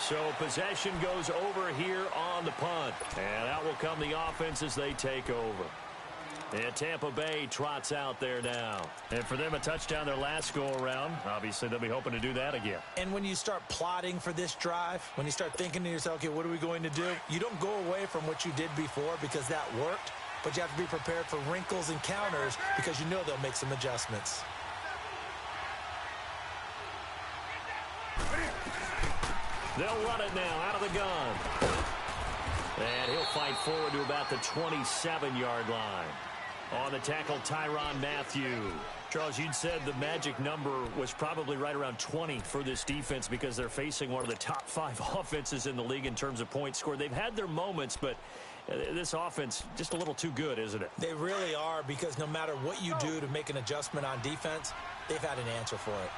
So possession goes over here on the punt. And out will come the offense as they take over. And Tampa Bay trots out there now. And for them, a touchdown their last go-around. Obviously, they'll be hoping to do that again. And when you start plotting for this drive, when you start thinking to yourself, okay, what are we going to do? You don't go away from what you did before because that worked. But you have to be prepared for wrinkles and counters because you know they'll make some adjustments. They'll run it now out of the gun. And he'll fight forward to about the 27-yard line. On the tackle, Tyrann Mathieu. Charles, you'd said the magic number was probably right around 20 for this defense because they're facing one of the top 5 offenses in the league in terms of points scored. They've had their moments, but this offense just a little too good, isn't it? They really are, because no matter what you do to make an adjustment on defense, they've had an answer for it.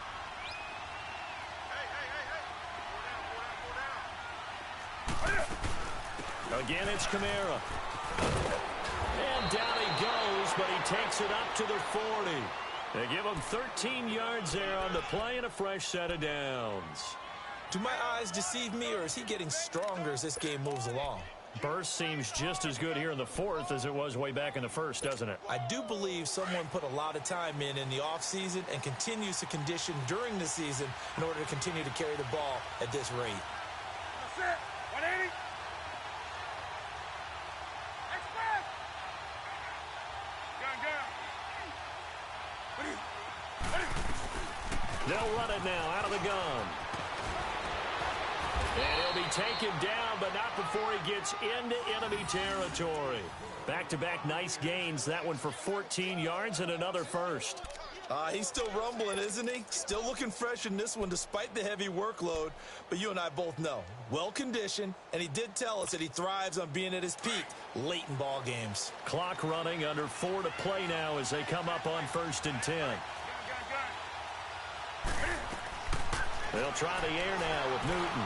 Again, it's Kamara. And down he goes, but he takes it up to the 40. They give him 13 yards there on the play and a fresh set of downs. Do my eyes deceive me, or is he getting stronger as this game moves along? Burst seems just as good here in the 4th as it was way back in the 1st, doesn't it? I do believe someone put a lot of time in the offseason and continues to condition during the season in order to continue to carry the ball at this rate. That's it. 180. Express. Gun. They'll run it now out of the gun. And he'll be taken down, but not before he gets into enemy territory. Back-to-back nice gains. That one for 14 yards and another first. He's still rumbling, isn't he? Still looking fresh in this one despite the heavy workload. But you and I both know, well-conditioned, and he did tell us that he thrives on being at his peak late in ball games. Clock running, under 4 to play now as they come up on 1st and 10. They'll try the air now with Newton.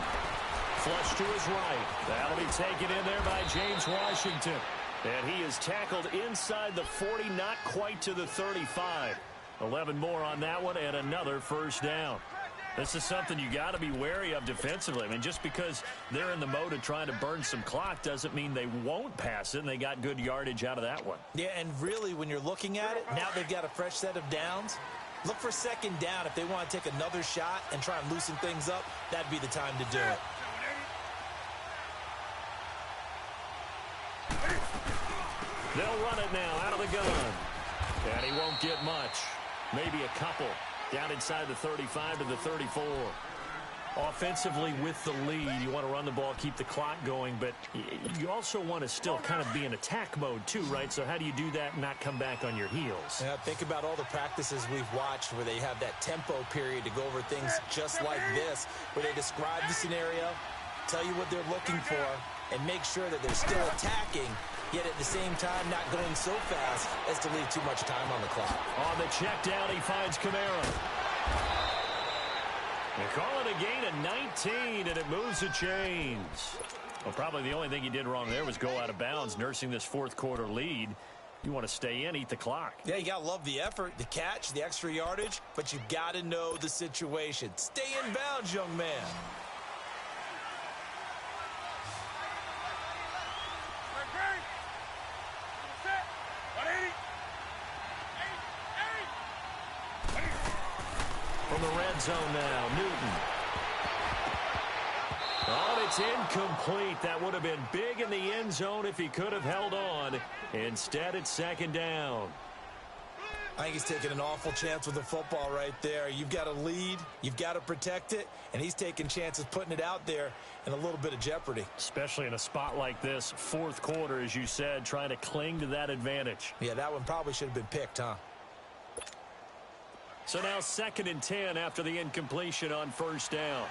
Flush to his right. That'll be taken in there by James Washington. And he is tackled inside the 40, not quite to the 35. 11 more on that one and another first down. This is something you got to be wary of defensively. I mean, just because they're in the mode of trying to burn some clock doesn't mean they won't pass it, and they got good yardage out of that one. Yeah, and really, when you're looking at it, now they've got a fresh set of downs. Look for 2nd down. If they want to take another shot and try and loosen things up, that'd be the time to do it. They'll run it now out of the gun. And he won't get much. Maybe a couple. Down inside the 35 to the 34. Offensively with the lead, you want to run the ball, keep the clock going, but you also want to still kind of be in attack mode too, right? So how do you do that and not come back on your heels? Yeah, think about all the practices we've watched where they have that tempo period to go over things just like this, where they describe the scenario, tell you what they're looking for, and make sure that they're still attacking, yet at the same time not going so fast as to leave too much time on the clock. On the check down, he finds Kamara. They call it a gain of 19, and it moves the chains. Well, probably the only thing he did wrong there was go out of bounds, nursing this 4th quarter lead. You want to stay in, eat the clock. Yeah, you got to love the effort, the catch, the extra yardage, but you got to know the situation. Stay in bounds, young man. From the red zone now, Newton. Oh, it's incomplete. That would have been big in the end zone if he could have held on. Instead, it's 2nd down. I think he's taking an awful chance with the football right there. You've got to lead, you've got to protect it, and he's taking chances putting it out there in a little bit of jeopardy. Especially in a spot like this, fourth quarter, as you said, trying to cling to that advantage. Yeah, that one probably should have been picked, huh? So now 2nd and 10 after the incompletion on first down.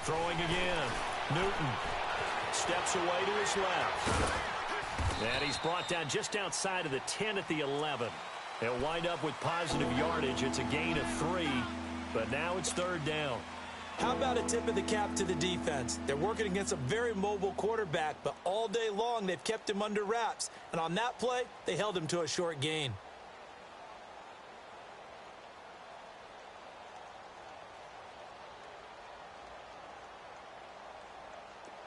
Throwing again. Newton steps away to his left. And he's brought down just outside of the 10 at the 11. They'll wind up with positive yardage. It's a gain of 3, but now it's 3rd down. How about a tip of the cap to the defense? They're working against a very mobile quarterback, but all day long they've kept him under wraps. And on that play, they held him to a short gain.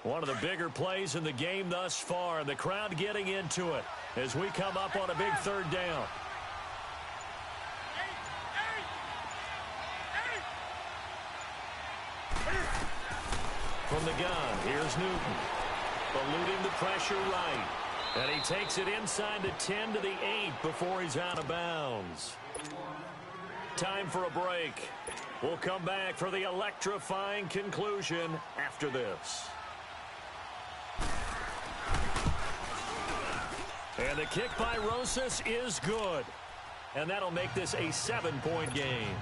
One of the bigger plays in the game thus far, and the crowd getting into it as we come up on a big 3rd down. From the gun, here's Newton. Eluding the pressure right. And he takes it inside the 10 to the 8 before he's out of bounds. Time for a break. We'll come back for the electrifying conclusion after this. And the kick by Rosas is good. And that'll make this a 7-point game.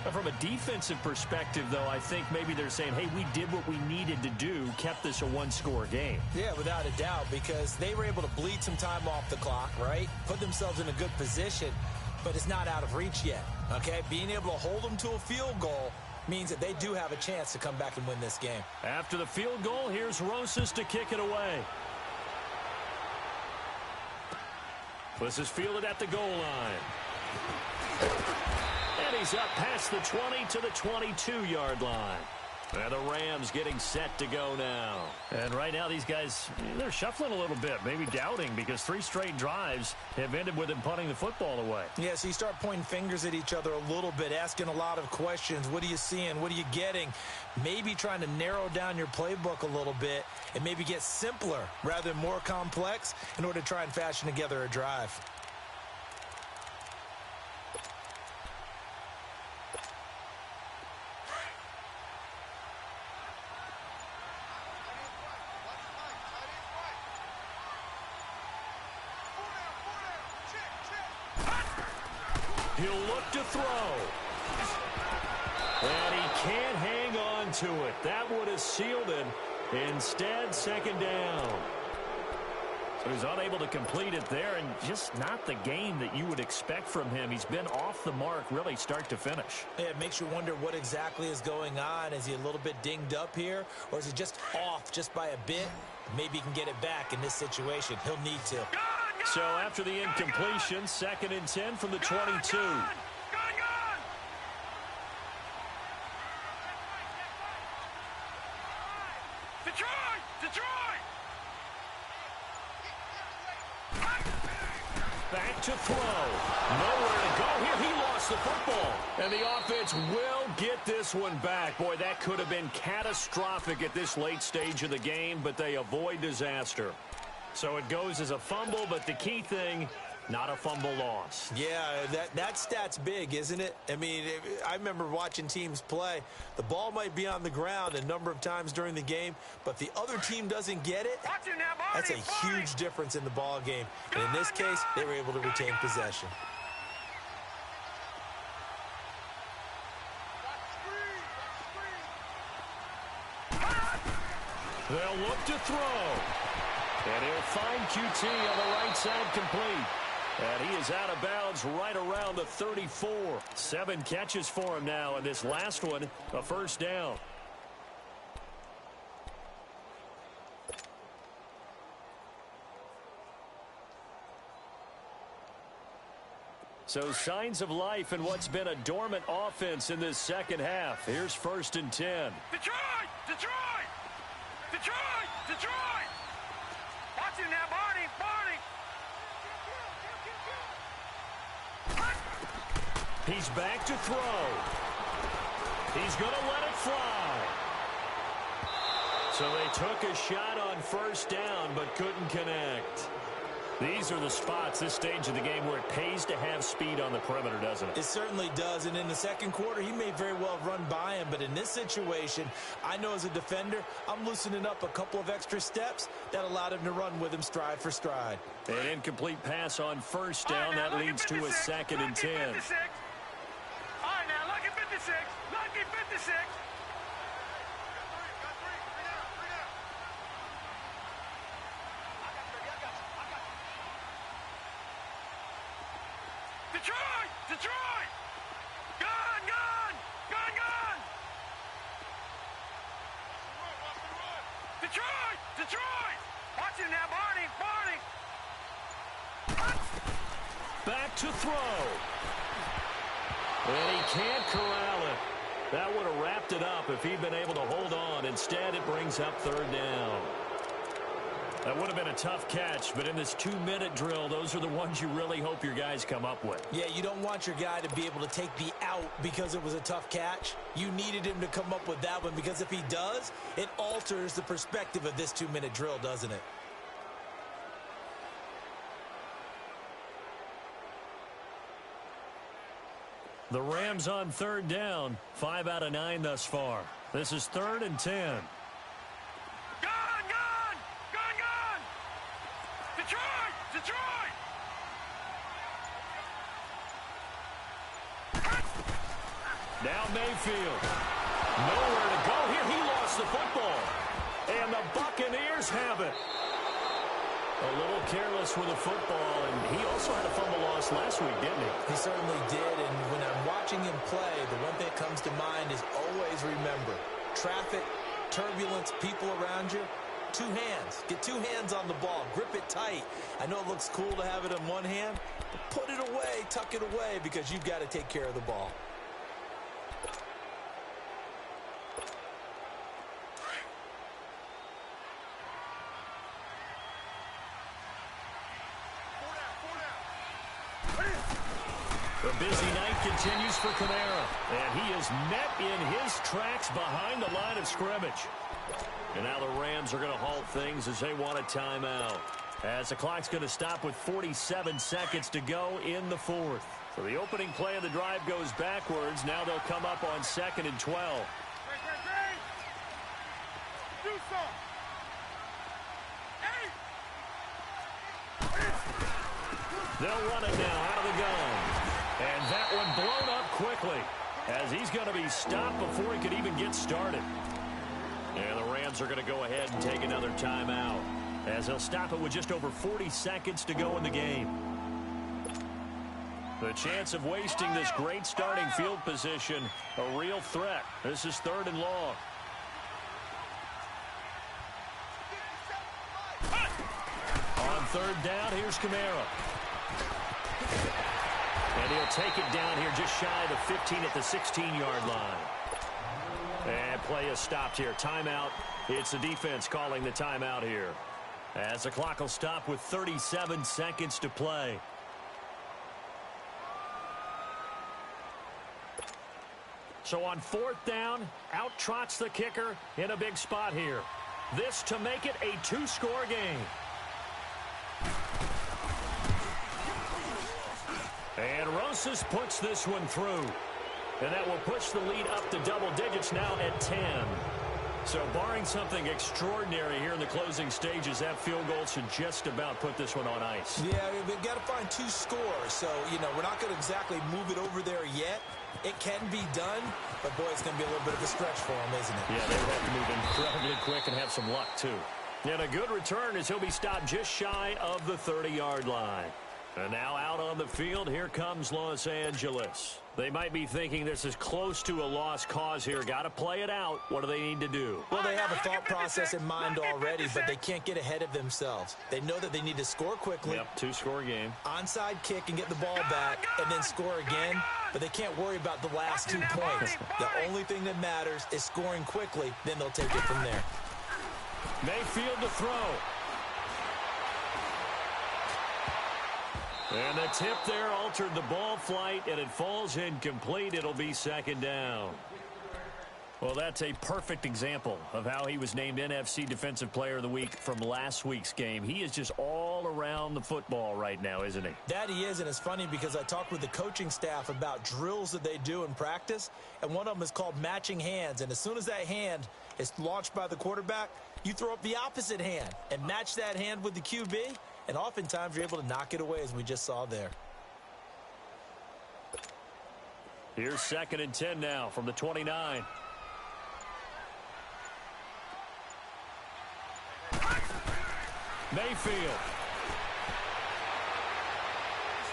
But from a defensive perspective, though, I think maybe they're saying, hey, we did what we needed to do, kept this a one-score game. Yeah, without a doubt, because they were able to bleed some time off the clock, right? Put themselves in a good position, but it's not out of reach yet, okay? Being able to hold them to a field goal means that they do have a chance to come back and win this game. After the field goal, here's Rosas to kick it away. This is fielded at the goal line. And he's up past the 20 to the 22-yard line. And the Rams getting set to go now. And right now these guys, they're shuffling a little bit, maybe doubting, because 3 straight drives have ended with them punting the football away. Yeah, so you start pointing fingers at each other a little bit, asking a lot of questions. What are you seeing? What are you getting? Maybe trying to narrow down your playbook a little bit and maybe get simpler rather than more complex in order to try and fashion together a drive. He'll look to throw. And he can't hang on to it. That would have sealed it. Instead, 2nd down. So he's unable to complete it there, and just not the game that you would expect from him. He's been off the mark really start to finish. Yeah, it makes you wonder what exactly is going on. Is he a little bit dinged up here, or is he just off just by a bit? Maybe he can get it back in this situation. He'll need to. So after the incompletion, 2nd and 10 from the 22. Back to throw. Nowhere to go here. He lost the football. And the offense will get this one back. Boy, that could have been catastrophic at this late stage of the game, but they avoid disaster. So it goes as a fumble, but the key thing, not a fumble loss. Yeah, that stat's big, isn't it? I mean, I remember watching teams play. The ball might be on the ground a number of times during the game, but the other team doesn't get it. That's a huge difference in the ball game. And in this case, they were able to retain possession. They'll look to throw. And he'll find QT on the right side complete. And he is out of bounds right around the 34. 7 catches for him now, and this last one, a 1st down. So signs of life in what's been a dormant offense in this 2nd half. Here's 1st and 10. Detroit! Detroit! Detroit! Detroit! Watch him now, Barney! Barney! He's back to throw. He's going to let it fly. So they took a shot on first down but couldn't connect. These are the spots, this stage of the game, where it pays to have speed on the perimeter, doesn't it? It certainly does, and in the second quarter, he may very well have run by him, but in this situation, I know as a defender, I'm loosening up a couple of extra steps that allowed him to run with him stride for stride. An incomplete pass on first down. That leads to a 2nd and 10. All right, now, lucky 56. Lucky 56. Detroit! Detroit! Gun! Gun! Gun! Gun! Detroit! Detroit! Watch him now, Barney! Barney! Back to throw. And he can't corral it. That would have wrapped it up if he'd been able to hold on. Instead, it brings up 3rd down. That would have been a tough catch, but in this 2-minute drill, those are the ones you really hope your guys come up with. Yeah, you don't want your guy to be able to take the out because it was a tough catch. You needed him to come up with that one because if he does, it alters the perspective of this 2-minute drill, doesn't it? The Rams on 3rd down, 5 out of 9 thus far. This is 3rd and 10. Gun! Gun! Gun! Gun! Detroit! Detroit! Now Mayfield. Nowhere to go here. He lost the football. And the Buccaneers have it. A little careless with the football, and he also had a fumble loss last week, didn't he? He certainly did, and when I'm watching him play, the one thing that comes to mind is always remember, traffic, turbulence, people around you, 2 hands. Get 2 hands on the ball. Grip it tight. I know it looks cool to have it in one hand, but put it away, tuck it away, because you've got to take care of the ball. The busy night continues for Kamara, and he is met in his tracks behind the line of scrimmage. And now the Rams are going to halt things as they want a timeout. As the clock's going to stop with 47 seconds to go in the 4th. So the opening play of the drive goes backwards. Now they'll come up on 2nd and 12. Do something! They'll run it now out of the gun. And that one blown up quickly as he's going to be stopped before he could even get started. And the Rams are going to go ahead and take another timeout as they'll stop it with just over 40 seconds to go in the game. The chance of wasting this great starting field position, a real threat. This is 3rd and long. On 3rd down, here's Kamara. And he'll take it down here just shy of the 15 at the 16-yard line. And play is stopped here. Timeout. It's the defense calling the timeout here. As the clock will stop with 37 seconds to play. So on 4th down, out trots the kicker in a big spot here. This to make it a 2-score game. And Rosas puts this one through. And that will push the lead up to double digits now at 10. So barring something extraordinary here in the closing stages, that field goal should just about put this one on ice. Yeah, we've got to find 2 scores. So, you know, we're not going to exactly move it over there yet. It can be done, but boy, it's going to be a little bit of a stretch for him, isn't it? Yeah, they would have to move incredibly quick and have some luck, too. And a good return as he'll be stopped just shy of the 30-yard line. And now out on the field, here comes Los Angeles. They might be thinking this is close to a lost cause here. Got to play it out. What do they need to do? Well, they have a thought process in mind already, but they can't get ahead of themselves. They know that they need to score quickly. Yep, 2-score game. Onside kick and get the ball back and then score again, but they can't worry about the last 2 points. The only thing that matters is scoring quickly, then they'll take it from there. Mayfield to throw. And the tip there altered the ball flight, and it falls incomplete. It'll be second down. Well, that's a perfect example of how he was named NFC Defensive Player of the Week from last week's game. He is just all around the football right now, isn't he? That he is, and it's funny because I talked with the coaching staff about drills that they do in practice, and one of them is called matching hands. And as soon as that hand is launched by the quarterback, you throw up the opposite hand and match that hand with the QB, and oftentimes you're able to knock it away, as we just saw there. Here's 2nd and 10 now from the 29. Mayfield.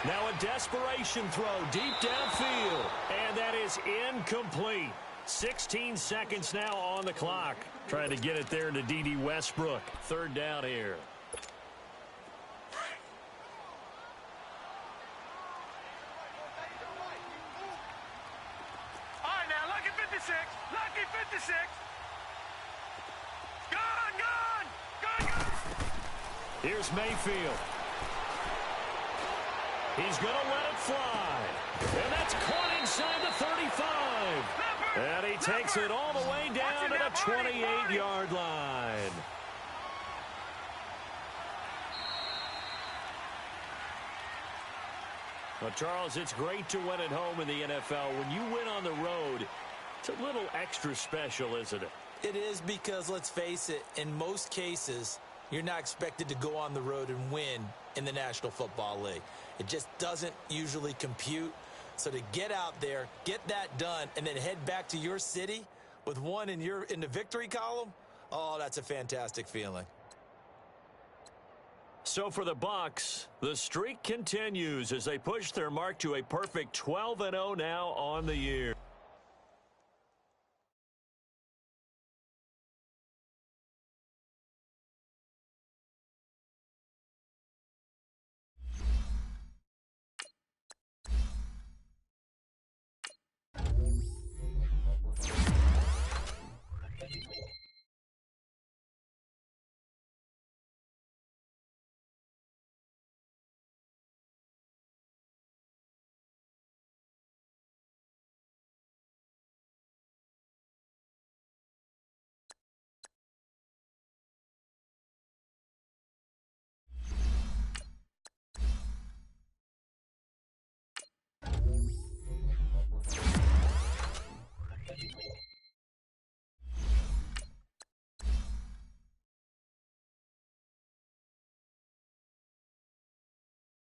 Now a desperation throw deep downfield. And that is incomplete. 16 seconds now on the clock. Trying to get it there to D.D. Westbrook. 3rd down here. All right, now, lucky 56. Lucky 56. Gone, gone, gone, gone. Here's Mayfield. He's going to let it fly. And that's caught inside the 35. And he takes it all the way down to the 28-yard line. Well, Charles, it's great to win at home in the NFL. When you win on the road, it's a little extra special, isn't it? It is, because, let's face it, in most cases, you're not expected to go on the road and win in the National Football League. It just doesn't usually compute. So to get out there, get that done, and then head back to your city with one in the victory column, oh, that's a fantastic feeling. So for the Bucs, the streak continues as they push their mark to a perfect 12-0 now on the year.